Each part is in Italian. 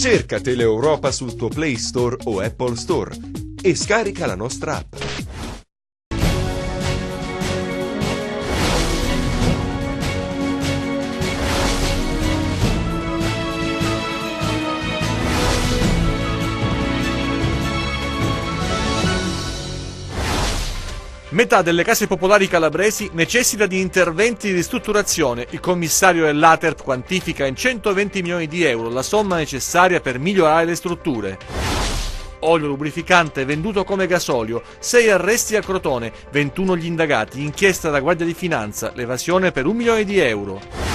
Cerca Teleeuropa sul tuo Play Store o Apple Store e scarica la nostra app. Metà delle case popolari calabresi necessita di interventi di ristrutturazione. Il commissario dell'Aterp quantifica in 120 milioni di euro la somma necessaria per migliorare le strutture. Olio lubrificante venduto come gasolio, 6 arresti a Crotone, 21 gli indagati, inchiesta della Guardia di Finanza, l'evasione per 1 milione di euro.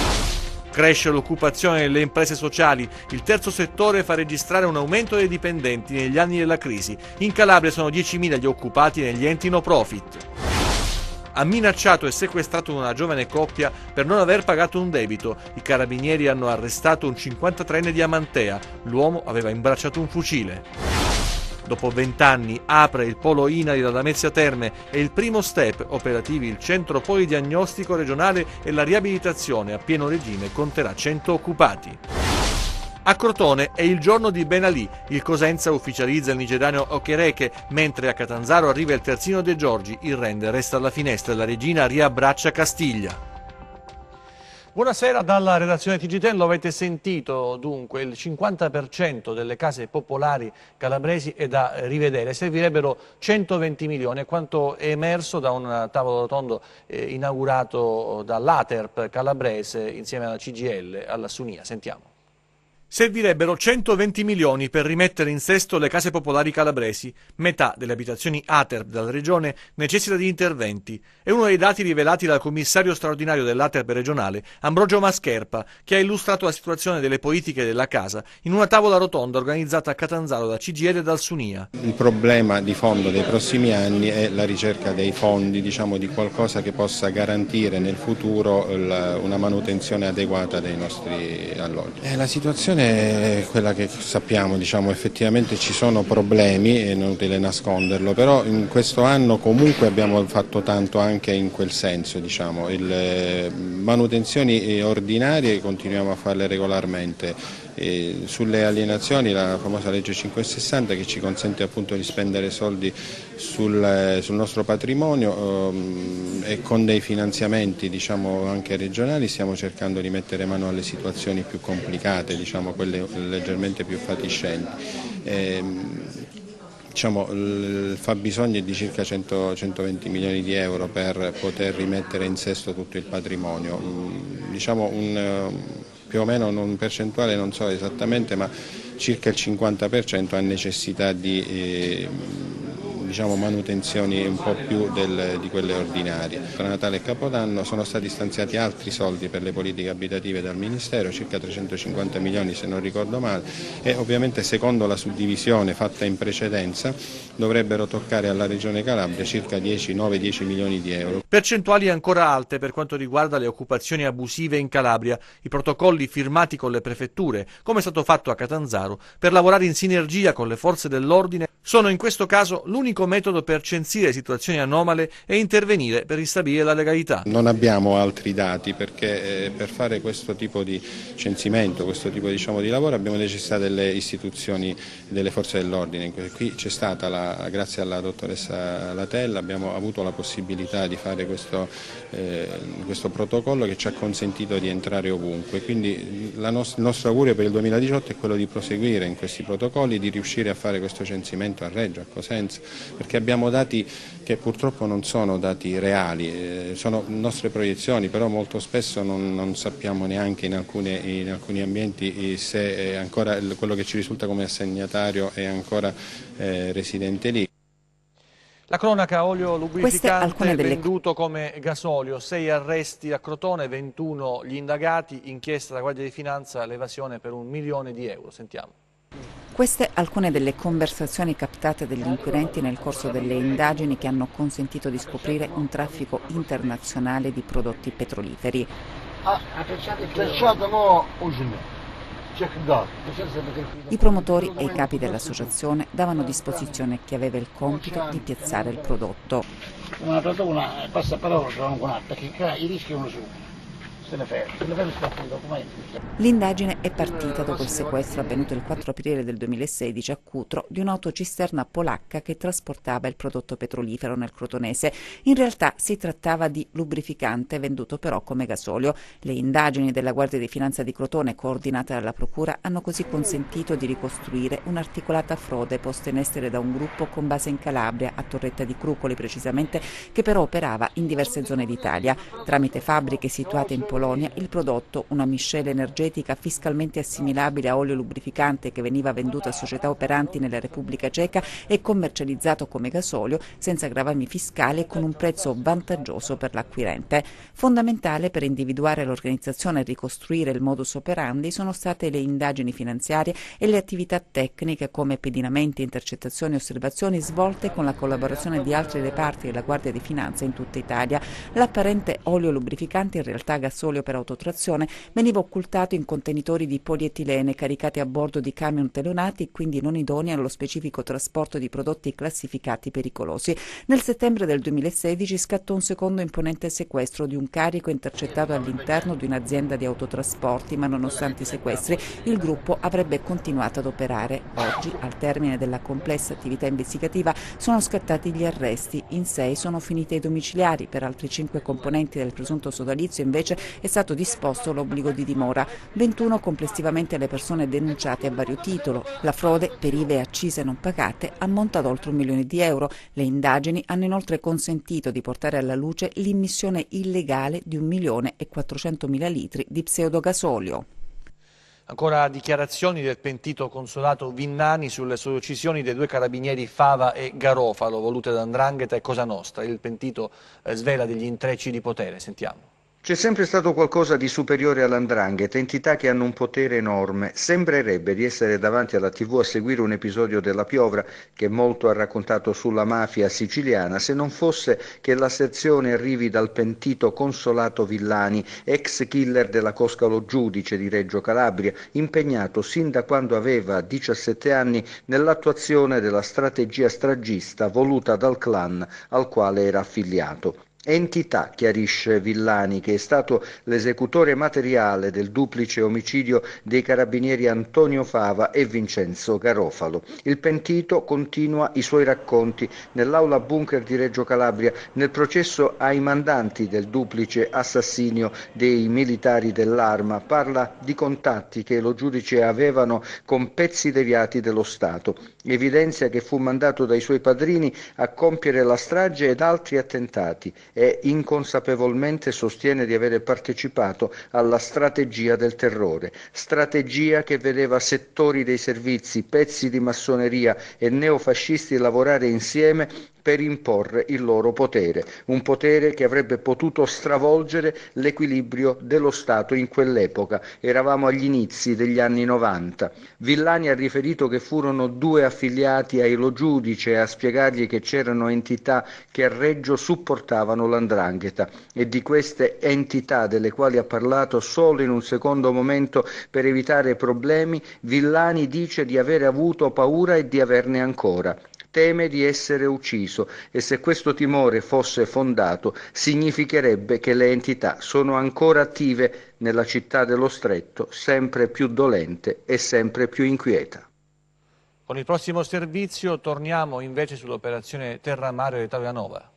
Cresce l'occupazione nelle imprese sociali, il terzo settore fa registrare un aumento dei dipendenti negli anni della crisi. In Calabria sono 10.000 gli occupati negli enti no profit. Ha minacciato e sequestrato una giovane coppia per non aver pagato un debito. I carabinieri hanno arrestato un 53enne di Amantea. L'uomo aveva imbracciato un fucile. Dopo 20 anni apre il polo INAIL da Lamezia Terme e il primo step operativi il centro polidiagnostico regionale e la riabilitazione a pieno regime conterà 100 occupati. A Crotone è il giorno di Ben Ali, il Cosenza ufficializza il nigeriano Okereke, mentre a Catanzaro arriva il terzino De Giorgi, il render resta alla finestra e la regina riabbraccia Castiglia. Buonasera dalla redazione TG10, lo avete sentito dunque, il 50% delle case popolari calabresi è da rivedere, servirebbero 120 milioni, è quanto è emerso da un tavolo rotondo inaugurato dall'Aterp calabrese insieme alla CGIL, alla Sunia. Sentiamo. Servirebbero 120 milioni per rimettere in sesto le case popolari calabresi. Metà delle abitazioni Aterp della regione necessita di interventi. È uno dei dati rivelati dal commissario straordinario dell'Aterp regionale, Ambrogio Mascherpa, che ha illustrato la situazione delle politiche della casa in una tavola rotonda organizzata a Catanzaro da CGIL e dal Sunia. Il problema di fondo dei prossimi anni è la ricerca dei fondi, di qualcosa che possa garantire nel futuro una manutenzione adeguata dei nostri alloggi. La situazione è quella che sappiamo, effettivamente ci sono problemi, è inutile nasconderlo, però in questo anno comunque abbiamo fatto tanto anche in quel senso, le manutenzioni ordinarie continuiamo a farle regolarmente. Sulle alienazioni la famosa legge 560 che ci consente appunto di spendere soldi sul nostro patrimonio e con dei finanziamenti anche regionali stiamo cercando di mettere mano alle situazioni più complicate, quelle leggermente più fatiscenti. Il fabbisogno è di circa 120 milioni di euro per poter rimettere in sesto tutto il patrimonio. Più o meno un percentuale non so esattamente, ma circa il 50% ha necessità di manutenzioni un po' più di quelle ordinarie. Per Natale e Capodanno sono stati stanziati altri soldi per le politiche abitative dal Ministero, circa 350 milioni se non ricordo male, e ovviamente secondo la suddivisione fatta in precedenza dovrebbero toccare alla Regione Calabria circa 9-10 milioni di euro. Percentuali ancora alte per quanto riguarda le occupazioni abusive in Calabria. I protocolli firmati con le prefetture, come è stato fatto a Catanzaro, per lavorare in sinergia con le forze dell'ordine, sono in questo caso l'unico metodo per censire situazioni anomale e intervenire per ristabilire la legalità. Non abbiamo altri dati perché per fare questo tipo di censimento, questo tipo di lavoro abbiamo necessità delle istituzioni, delle forze dell'ordine. Qui c'è stata, grazie alla dottoressa Latella, abbiamo avuto la possibilità di fare questo protocollo che ci ha consentito di entrare ovunque. Quindi il nostro augurio per il 2018 è quello di proseguire in questi protocolli, di riuscire a fare questo censimento a Reggio, a Cosenza, perché abbiamo dati che purtroppo non sono dati reali, sono nostre proiezioni, però molto spesso non sappiamo neanche in alcuni ambienti se ancora quello che ci risulta come assegnatario è ancora residente lì. La cronaca: olio lubrificante venduto come gasolio, 6 arresti a Crotone, 21 gli indagati, inchiesta della Guardia di Finanza, l'evasione per 1 milione di euro. Sentiamo. Queste alcune delle conversazioni captate dagli inquirenti nel corso delle indagini che hanno consentito di scoprire un traffico internazionale di prodotti petroliferi. I promotori e i capi dell'associazione davano disposizione a chi aveva il compito di piazzare il prodotto. Una persona passa parola con un'altra, perché i rischi non sono. se ne ferma i documenti. L'indagine è partita dopo il sequestro avvenuto il 4 aprile del 2016 a Cutro di un'autocisterna polacca che trasportava il prodotto petrolifero nel Crotonese. In realtà si trattava di lubrificante venduto però come gasolio. Le indagini della Guardia di Finanza di Crotone, coordinate dalla Procura, hanno così consentito di ricostruire un'articolata frode posta in essere da un gruppo con base in Calabria, a Torretta di Crucoli precisamente, che però operava in diverse zone d'Italia. Tramite fabbriche situate in Polonia, il prodotto, una miscela energetica fiscalmente assimilabile a olio lubrificante che veniva venduto a società operanti nella Repubblica Ceca e commercializzato come gasolio senza gravami fiscali e con un prezzo vantaggioso per l'acquirente. Fondamentale per individuare l'organizzazione e ricostruire il modus operandi sono state le indagini finanziarie e le attività tecniche come pedinamenti, intercettazioni e osservazioni svolte con la collaborazione di altri reparti della Guardia di Finanza in tutta Italia. L'apparente olio lubrificante, in realtà gasolio per autotrazione, veniva occultato in contenitori di polietilene caricati a bordo di camion telonati, quindi non idonei allo specifico trasporto di prodotti classificati pericolosi. Nel settembre del 2016 scattò un secondo imponente sequestro di un carico intercettato all'interno di un'azienda di autotrasporti, ma nonostante i sequestri il gruppo avrebbe continuato ad operare. Oggi, al termine della complessa attività investigativa, sono scattati gli arresti. In 6 sono finite i domiciliari. Per altri 5 componenti del presunto sodalizio invece è stato disposto l'obbligo di dimora. 21 complessivamente le persone denunciate a vario titolo. La frode per IVA e accise non pagate ammonta ad oltre €1 milione. Le indagini hanno inoltre consentito di portare alla luce l'immissione illegale di 1.400.000 litri di pseudogasolio. Ancora dichiarazioni del pentito consolato Vinnani sulle uccisioni dei 2 carabinieri Fava e Garofalo, volute da 'ndrangheta e Cosa Nostra. Il pentito svela degli intrecci di potere. Sentiamo. C'è sempre stato qualcosa di superiore all''ndrangheta, entità che hanno un potere enorme. Sembrerebbe di essere davanti alla TV a seguire un episodio della Piovra che molto ha raccontato sulla mafia siciliana, se non fosse che l'asserzione arrivi dal pentito consolato Villani, ex killer della Coscalo Giudice di Reggio Calabria, impegnato sin da quando aveva 17 anni nell'attuazione della strategia stragista voluta dal clan al quale era affiliato. Entità, chiarisce Villani, che è stato l'esecutore materiale del duplice omicidio dei carabinieri Antonio Fava e Vincenzo Garofalo. Il pentito continua i suoi racconti nell'aula bunker di Reggio Calabria nel processo ai mandanti del duplice assassinio dei militari dell'Arma. Parla di contatti che lo giudice avevano con pezzi deviati dello Stato. Evidenzia che fu mandato dai suoi padrini a compiere la strage ed altri attentati e inconsapevolmente sostiene di avere partecipato alla strategia del terrore, strategia che vedeva settori dei servizi, pezzi di massoneria e neofascisti lavorare insieme per imporre il loro potere, un potere che avrebbe potuto stravolgere l'equilibrio dello Stato in quell'epoca. Eravamo agli inizi degli anni 90. Villani ha riferito che furono 2 affiliati ai Lo Giudice a spiegargli che c'erano entità che a Reggio supportavano l''ndrangheta e di queste entità, delle quali ha parlato solo in un secondo momento per evitare problemi, Villani dice di avere avuto paura e di averne ancora. Teme di essere ucciso e se questo timore fosse fondato significherebbe che le entità sono ancora attive nella città dello Stretto, sempre più dolente e sempre più inquieta. Con il prossimo servizio torniamo invece sull'operazione Terra Mare di Taulianova.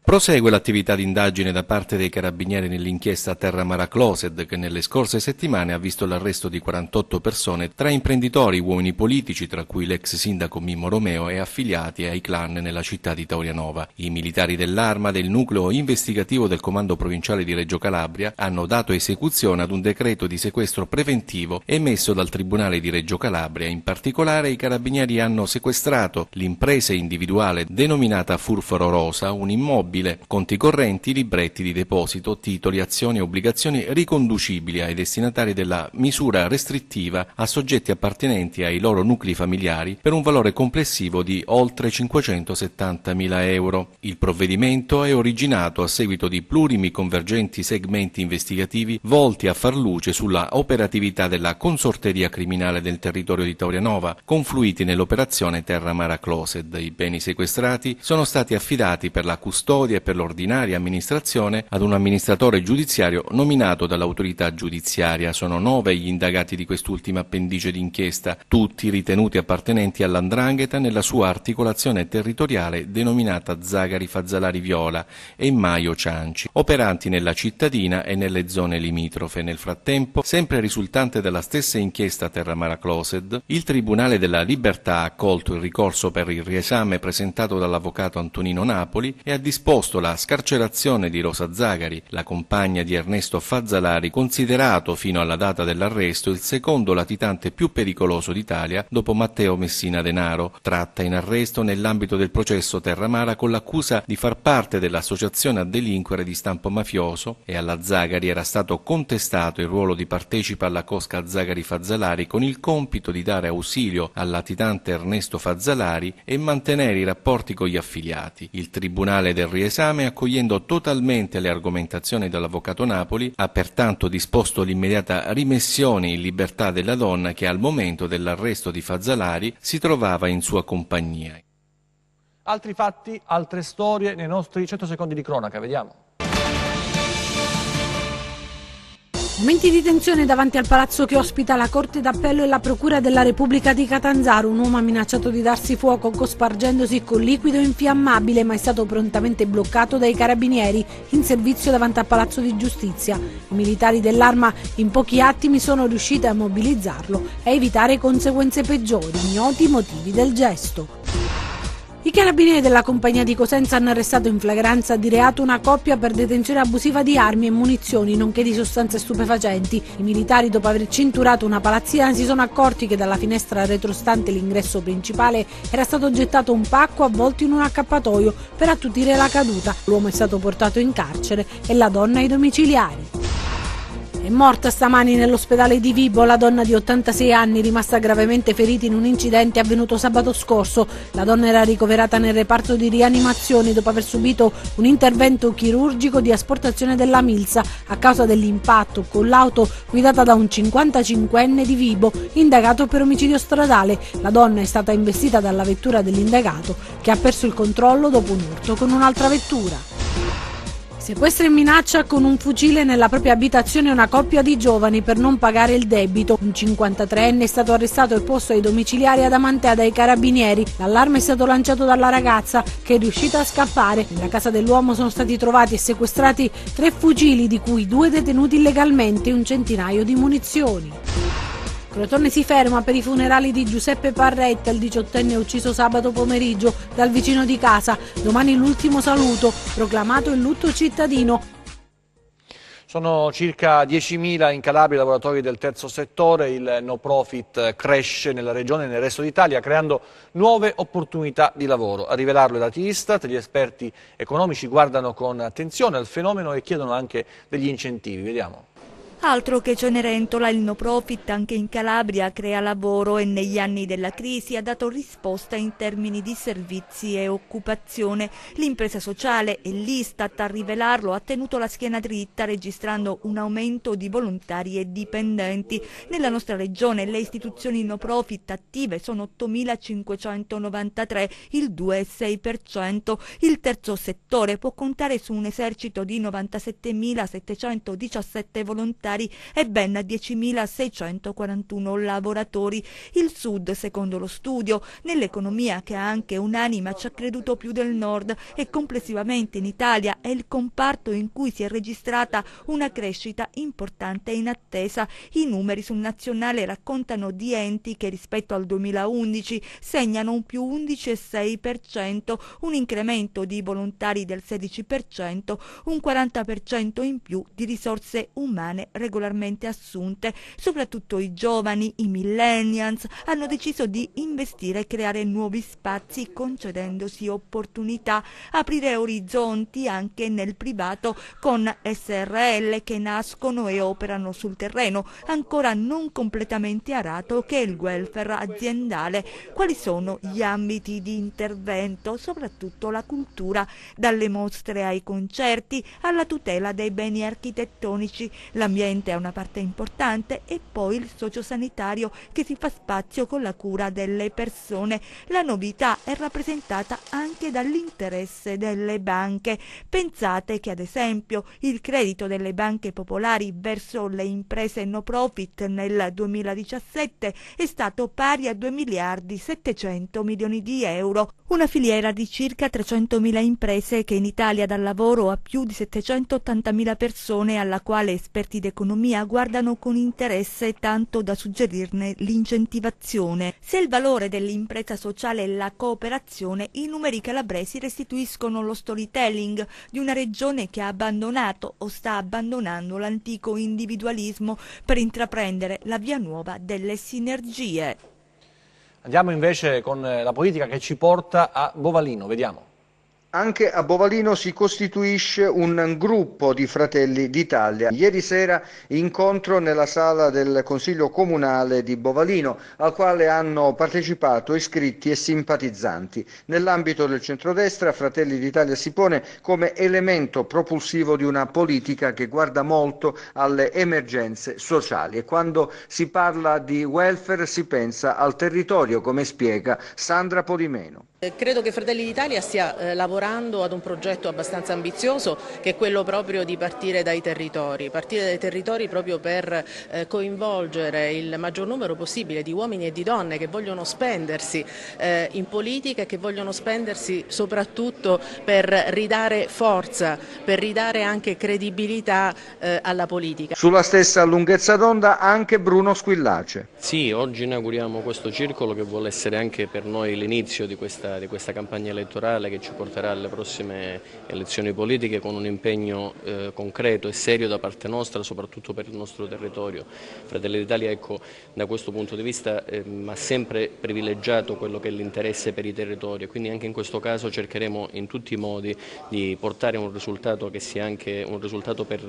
Prosegue l'attività di indagine da parte dei carabinieri nell'inchiesta Terra Mare Closed, che nelle scorse settimane ha visto l'arresto di 48 persone tra imprenditori, uomini politici, tra cui l'ex sindaco Mimmo Romeo, e affiliati ai clan nella città di Taulianova. I militari dell'Arma del nucleo investigativo del Comando Provinciale di Reggio Calabria hanno dato esecuzione ad un decreto di sequestro preventivo emesso dal Tribunale di Reggio Calabria. In particolare i carabinieri hanno sequestrato l'impresa individuale denominata Furfaro Rosa, un immobile, conti correnti, libretti di deposito, titoli, azioni e obbligazioni riconducibili ai destinatari della misura restrittiva a soggetti appartenenti ai loro nuclei familiari per un valore complessivo di oltre 570.000 euro. Il provvedimento è originato a seguito di plurimi convergenti segmenti investigativi volti a far luce sulla operatività della consorteria criminale del territorio di Taulianova, confluiti nell'operazione Terra Mare Closed. I beni sequestrati sono stati affidati per la custodia custodia e per l'ordinaria amministrazione ad un amministratore giudiziario nominato dall'autorità giudiziaria. Sono 9 gli indagati di quest'ultima appendice d'inchiesta, tutti ritenuti appartenenti all''ndrangheta nella sua articolazione territoriale denominata Zagari Fazzalari Viola e Maio Cianci, operanti nella cittadina e nelle zone limitrofe. Nel frattempo, sempre risultante dalla stessa inchiesta Terra Mara Closed, il Tribunale della Libertà ha accolto il ricorso per il riesame presentato dall'avvocato Antonino Napoli e ha disposto la scarcerazione di Rosa Zagari, la compagna di Ernesto Fazzalari, considerato fino alla data dell'arresto il secondo latitante più pericoloso d'Italia dopo Matteo Messina Denaro, tratta in arresto nell'ambito del processo Terra Mara con l'accusa di far parte dell'associazione a delinquere di stampo mafioso, e alla Zagari era stato contestato il ruolo di partecipa alla cosca Zagari Fazzalari con il compito di dare ausilio al latitante Ernesto Fazzalari e mantenere i rapporti con gli affiliati. Il Tribunale del riesame, accogliendo totalmente le argomentazioni dell'avvocato Napoli, ha pertanto disposto l'immediata rimessione in libertà della donna che al momento dell'arresto di Fazzalari si trovava in sua compagnia. Altri fatti, altre storie nei nostri 100 secondi di cronaca, vediamo. Momenti di tensione davanti al palazzo che ospita la Corte d'Appello e la Procura della Repubblica di Catanzaro. Un uomo ha minacciato di darsi fuoco cospargendosi con liquido infiammabile, ma è stato prontamente bloccato dai carabinieri in servizio davanti al Palazzo di Giustizia. I militari dell'Arma in pochi attimi sono riusciti a mobilizzarlo e a evitare conseguenze peggiori. Ignoti i motivi del gesto. I carabinieri della compagnia di Cosenza hanno arrestato in flagranza di reato una coppia per detenzione abusiva di armi e munizioni, nonché di sostanze stupefacenti. I militari, dopo aver cinturato una palazzina, si sono accorti che dalla finestra retrostante l'ingresso principale era stato gettato un pacco avvolto in un accappatoio per attutire la caduta. L'uomo è stato portato in carcere e la donna ai domiciliari. È morta stamani nell'ospedale di Vibo la donna di 86 anni rimasta gravemente ferita in un incidente avvenuto sabato scorso. La donna era ricoverata nel reparto di rianimazione dopo aver subito un intervento chirurgico di asportazione della milza a causa dell'impatto con l'auto guidata da un 55enne di Vibo, indagato per omicidio stradale. La donna è stata investita dalla vettura dell'indagato, che ha perso il controllo dopo un urto con un'altra vettura. Sequestro e minaccia con un fucile nella propria abitazione una coppia di giovani per non pagare il debito. Un 53enne è stato arrestato e posto ai domiciliari ad Amantea dai carabinieri. L'allarme è stato lanciato dalla ragazza, che è riuscita a scappare. Nella casa dell'uomo sono stati trovati e sequestrati 3 fucili, di cui 2 detenuti illegalmente, e un centinaio di munizioni. Crotone si ferma per i funerali di Giuseppe Parretta, il 18enne ucciso sabato pomeriggio dal vicino di casa. Domani l'ultimo saluto, proclamato il lutto cittadino. Sono circa 10.000 in Calabria i lavoratori del terzo settore. Il no profit cresce nella regione e nel resto d'Italia, creando nuove opportunità di lavoro. A rivelarlo i dati Istat, gli esperti economici guardano con attenzione al fenomeno e chiedono anche degli incentivi. Vediamo. Altro che Cenerentola, il no profit anche in Calabria crea lavoro e negli anni della crisi ha dato risposta in termini di servizi e occupazione. L'impresa sociale e l'Istat, a rivelarlo, ha tenuto la schiena dritta registrando un aumento di volontari e dipendenti. Nella nostra regione le istituzioni no profit attive sono 8.593, il 2,6%. Il terzo settore può contare su un esercito di 97.717 volontari e ben 10.641 lavoratori. Il Sud, secondo lo studio, nell'economia che ha anche un'anima ci ha creduto più del Nord e complessivamente in Italia è il comparto in cui si è registrata una crescita importante e inattesa. I numeri sul nazionale raccontano di enti che rispetto al 2011 segnano un più 11,6%, un incremento di volontari del 16%, un 40% in più di risorse umane regolarmente assunte. Soprattutto i giovani, i millennials, hanno deciso di investire e creare nuovi spazi, concedendosi opportunità, aprire orizzonti anche nel privato con SRL che nascono e operano sul terreno ancora non completamente arato che è il welfare aziendale. Quali sono gli ambiti di intervento? Soprattutto la cultura, dalle mostre ai concerti alla tutela dei beni architettonici. L'ambiente l'ambiente è una parte importante e poi il sociosanitario che si fa spazio con la cura delle persone. La novità è rappresentata anche dall'interesse delle banche. Pensate che ad esempio il credito delle banche popolari verso le imprese no profit nel 2017 è stato pari a 2 miliardi 700 milioni di euro, una filiera di circa 300.000 imprese che in Italia dà lavoro a più di 780.000 persone, alla quale esperti d'economia guardano con interesse, tanto da suggerirne l'incentivazione. Se il valore dell'impresa sociale è la cooperazione, i numeri calabresi restituiscono lo storytelling di una regione che ha abbandonato o sta abbandonando l'antico individualismo per intraprendere la via nuova delle sinergie. Andiamo invece con la politica che ci porta a Bovalino, vediamo. Anche a Bovalino si costituisce un gruppo di Fratelli d'Italia. Ieri sera incontro nella sala del Consiglio Comunale di Bovalino, al quale hanno partecipato iscritti e simpatizzanti. Nell'ambito del centrodestra, Fratelli d'Italia si pone come elemento propulsivo di una politica che guarda molto alle emergenze sociali. E quando si parla di welfare si pensa al territorio, come spiega Sandra Polimeno. Credo che Fratelli d'Italia stia lavorando ad un progetto abbastanza ambizioso, che è quello proprio di partire dai territori proprio per coinvolgere il maggior numero possibile di uomini e di donne che vogliono spendersi in politica e che vogliono spendersi soprattutto per ridare forza, per ridare anche credibilità alla politica. Sulla stessa lunghezza d'onda anche Bruno Squillace. Sì, oggi inauguriamo questo circolo che vuole essere anche per noi l'inizio di questa campagna elettorale che ci porterà alle prossime elezioni politiche, con un impegno concreto e serio da parte nostra, soprattutto per il nostro territorio. Fratelli d'Italia, ecco, da questo punto di vista ha sempre privilegiato quello che è l'interesse per i territori, e quindi anche in questo caso cercheremo in tutti i modi di portare un risultato che sia anche un risultato per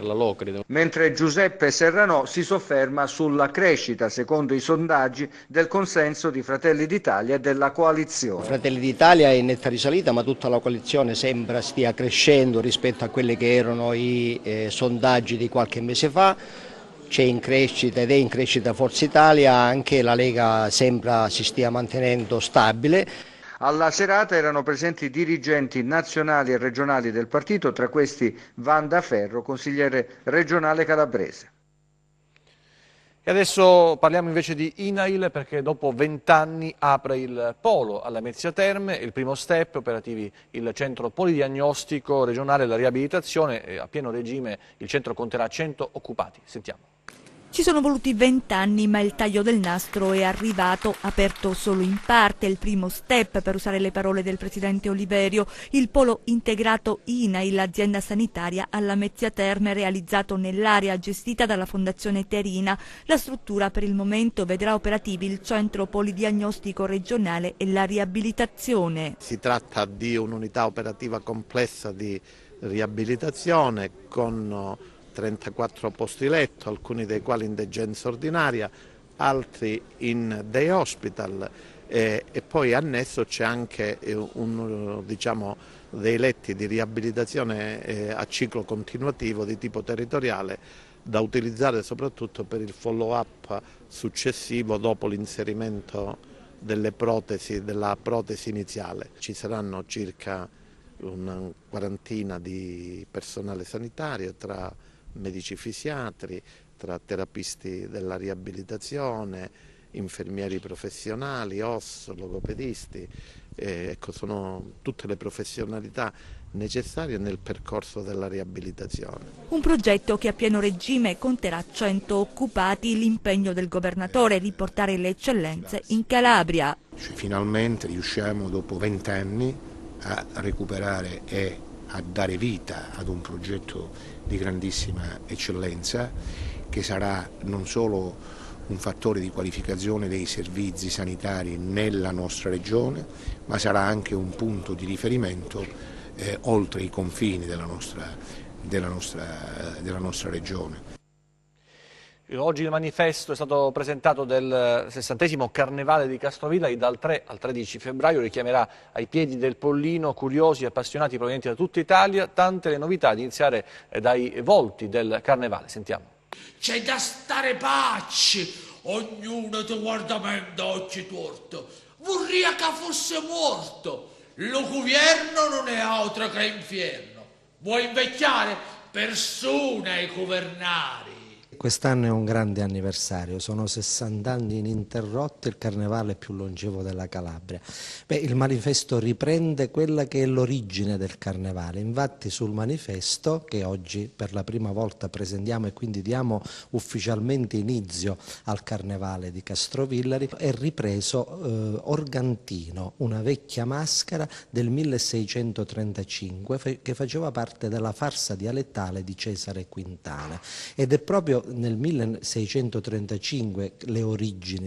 la Locri. Mentre Giuseppe Serranò si sofferma sulla crescita, secondo i sondaggi, del consenso di Fratelli d'Italia e della coalizione. Fratelli d'Italia è in netta risalita, ma tutta la coalizione sembra stia crescendo rispetto a quelli che erano i sondaggi di qualche mese fa. C'è in crescita ed è in crescita Forza Italia, anche la Lega sembra si stia mantenendo stabile. Alla serata erano presenti dirigenti nazionali e regionali del partito, tra questi Wanda Ferro, consigliere regionale calabrese. E adesso parliamo invece di INAIL, perché dopo 20 anni apre il polo alla Lamezia Terme, il primo step, operativi il centro polidiagnostico regionale della riabilitazione, e a pieno regime il centro conterà 100 occupati. Sentiamo. Ci sono voluti 20 anni, ma il taglio del nastro è arrivato, aperto solo in parte, il primo step, per usare le parole del presidente Oliverio, il polo integrato INAIL, l'azienda sanitaria alla Lamezia Terme, realizzato nell'area gestita dalla Fondazione Terina. La struttura per il momento vedrà operativi il centro polidiagnostico regionale e la riabilitazione. Si tratta di un'unità operativa complessa di riabilitazione con 34 posti letto, alcuni dei quali in degenza ordinaria, altri in day hospital, e poi annesso c'è anche dei letti di riabilitazione a ciclo continuativo di tipo territoriale, da utilizzare soprattutto per il follow-up successivo dopo l'inserimento della protesi iniziale. Ci saranno circa una quarantina di personale sanitario, tra medici fisiatri, tra terapisti della riabilitazione, infermieri professionali, OS, logopedisti, ecco, sono tutte le professionalità necessarie nel percorso della riabilitazione. Un progetto che a pieno regime conterà 100 occupati, l'impegno del governatore è riportare le eccellenze in Calabria. Finalmente riusciamo dopo 20 anni a recuperare e a dare vita ad un progetto di grandissima eccellenza, che sarà non solo un fattore di qualificazione dei servizi sanitari nella nostra regione, ma sarà anche un punto di riferimento oltre i confini della nostra regione. Oggi il manifesto è stato presentato del 60° Carnevale di Castrovillari, dal 3 al 13 febbraio, richiamerà ai piedi del Pollino curiosi e appassionati provenienti da tutta Italia. Tante le novità, ad iniziare dai volti del Carnevale. Sentiamo. C'è da stare pace, ognuno ti guarda me da occhi torti. Vorria che fosse morto, lo governo non è altro che infierno. Vuoi invecchiare? Persone ai governari. Quest'anno è un grande anniversario, sono 60 anni ininterrotti, il carnevale più longevo della Calabria. Il manifesto riprende quella che è l'origine del carnevale, infatti sul manifesto, che oggi per la prima volta presentiamo e quindi diamo ufficialmente inizio al carnevale di Castrovillari, è ripreso Organtino, una vecchia maschera del 1635 che faceva parte della farsa dialettale di Cesare Quintana, ed è proprio nel 1635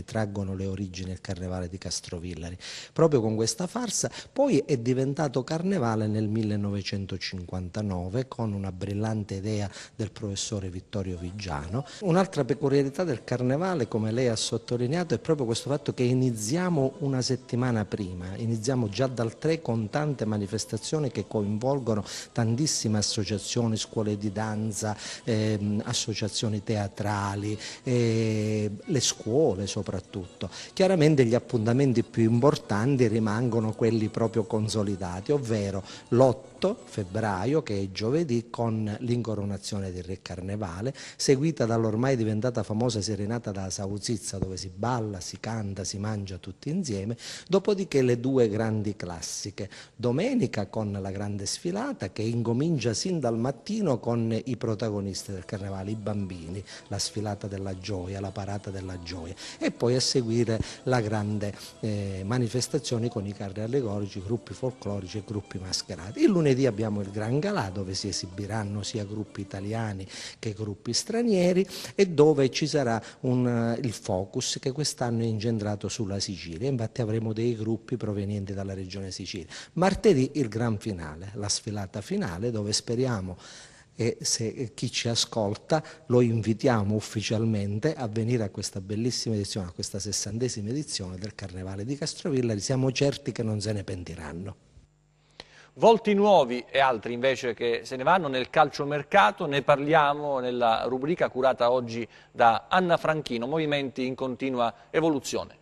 traggono le origini del carnevale di Castrovillari, proprio con questa farsa. Poi è diventato carnevale nel 1959 con una brillante idea del professore Vittorio Vigiano. Un'altra peculiarità del carnevale, come lei ha sottolineato, è proprio questo fatto che iniziamo una settimana prima, iniziamo già dal 3 con tante manifestazioni che coinvolgono tantissime associazioni, scuole di danza, associazioni teatrali, le scuole soprattutto. Chiaramente gli appuntamenti più importanti rimangono quelli proprio consolidati, ovvero l'8 febbraio, che è giovedì, con l'incoronazione del Re Carnevale, seguita dall'ormai diventata famosa serenata da Sausizza, dove si balla, si canta, si mangia tutti insieme, dopodiché le due grandi classiche. Domenica con la grande sfilata, che incomincia sin dal mattino con i protagonisti del carnevale, i bambini, la sfilata della gioia, la parata della gioia, e poi a seguire la grande manifestazione con i carri allegorici, gruppi folclorici e gruppi mascherati. Il lunedì abbiamo il Gran Galà, dove si esibiranno sia gruppi italiani che gruppi stranieri, e dove ci sarà il focus che quest'anno è incentrato sulla Sicilia. Infatti avremo dei gruppi provenienti dalla regione Sicilia. Martedì il gran finale, la sfilata finale, dove speriamo, e se chi ci ascolta lo invitiamo ufficialmente a venire a questa bellissima edizione, a questa 60ª edizione del Carnevale di Castrovillari. Siamo certi che non se ne pentiranno. Volti nuovi e altri invece che se ne vanno nel calciomercato, ne parliamo nella rubrica curata oggi da Anna Franchino, movimenti in continua evoluzione.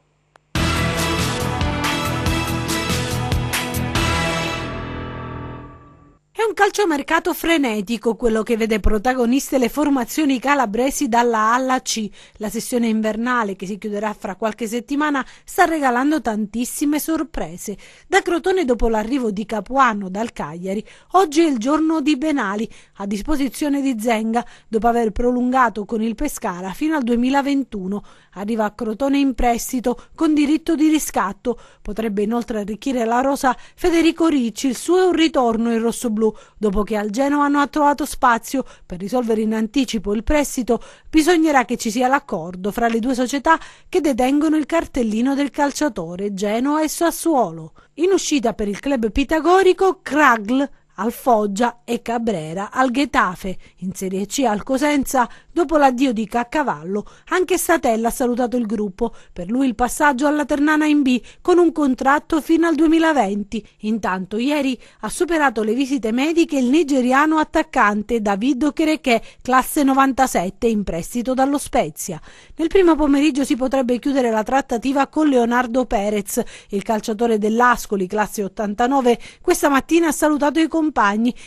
È un calciomercato frenetico quello che vede protagoniste le formazioni calabresi dalla A alla C. La sessione invernale, che si chiuderà fra qualche settimana, sta regalando tantissime sorprese. Da Crotone, dopo l'arrivo di Capuano dal Cagliari, oggi è il giorno di Benali, a disposizione di Zenga, dopo aver prolungato con il Pescara fino al 2021. Arriva a Crotone in prestito con diritto di riscatto. Potrebbe inoltre arricchire la rosa Federico Ricci. Il suo è un ritorno in rossoblù. Dopo che al Genoa hanno trovato spazio per risolvere in anticipo il prestito, bisognerà che ci sia l'accordo fra le due società che detengono il cartellino del calciatore, Genoa e Sassuolo. In uscita per il club pitagorico, Kragl al Foggia e Cabrera al Getafe. In Serie C al Cosenza, dopo l'addio di Caccavallo, anche Statella ha salutato il gruppo. Per lui il passaggio alla Ternana in B con un contratto fino al 2020. Intanto ieri ha superato le visite mediche il nigeriano attaccante David Okereke, classe 97, in prestito dallo Spezia. Nel primo pomeriggio si potrebbe chiudere la trattativa con Leonardo Perez. Il calciatore dell'Ascoli, classe 89, questa mattina ha salutato i compagni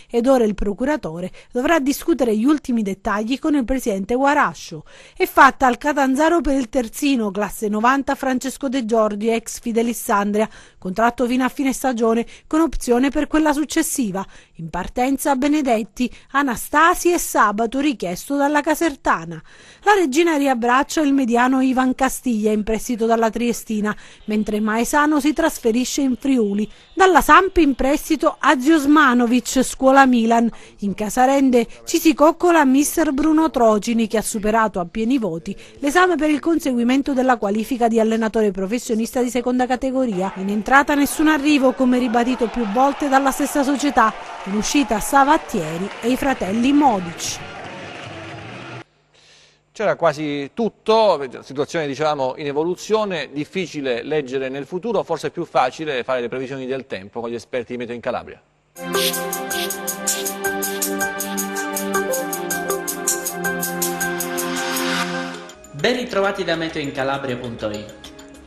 ed ora il procuratore dovrà discutere gli ultimi dettagli con il presidente Guarascio. È fatta al Catanzaro per il terzino, classe 90, Francesco De Giorgi, ex Fidelissandria, contratto fino a fine stagione con opzione per quella successiva. In partenza Benedetti, Anastasi e Sabato, richiesto dalla Casertana. La Regina riabbraccia il mediano Ivan Castiglia, in prestito dalla Triestina, mentre Maesano si trasferisce in Friuli. Dalla Samp in prestito Azio Osmanovic, scuola Milan. In Casarende ci si coccola mister Bruno Trocini, che ha superato a pieni voti l'esame per il conseguimento della qualifica di allenatore professionista di seconda categoria. In entrata nessun arrivo, come ribadito più volte dalla stessa società. In uscita Savattieri e i fratelli Modic. C'era quasi tutto, situazione diciamo in evoluzione, difficile leggere nel futuro, forse più facile fare le previsioni del tempo con gli esperti di Meteo in Calabria. Ben ritrovati da meteoincalabria.it.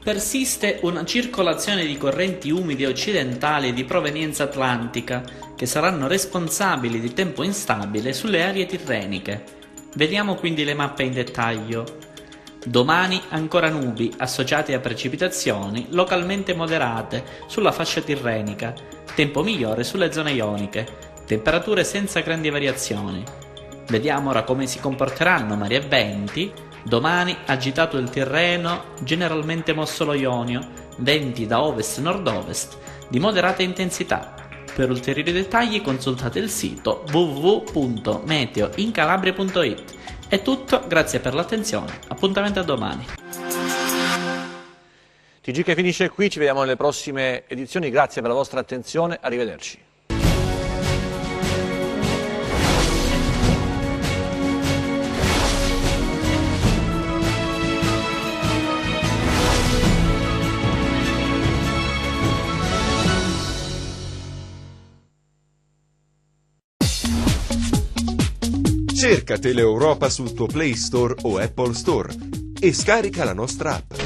Persiste una circolazione di correnti umide occidentali di provenienza atlantica che saranno responsabili di tempo instabile sulle aree tirreniche. Vediamo quindi le mappe in dettaglio. Domani ancora nubi associate a precipitazioni localmente moderate sulla fascia tirrenica, tempo migliore sulle zone ioniche, temperature senza grandi variazioni. Vediamo ora come si comporteranno mari e venti. Domani agitato il Tirreno, generalmente mosso lo Ionio, venti da ovest-nord-ovest di moderata intensità. Per ulteriori dettagli consultate il sito www.meteoincalabria.it. È tutto, grazie per l'attenzione, appuntamento a domani. TG che finisce qui, ci vediamo nelle prossime edizioni, grazie per la vostra attenzione, arrivederci. Cerca Teleeuropa sul tuo Play Store o Apple Store e scarica la nostra app.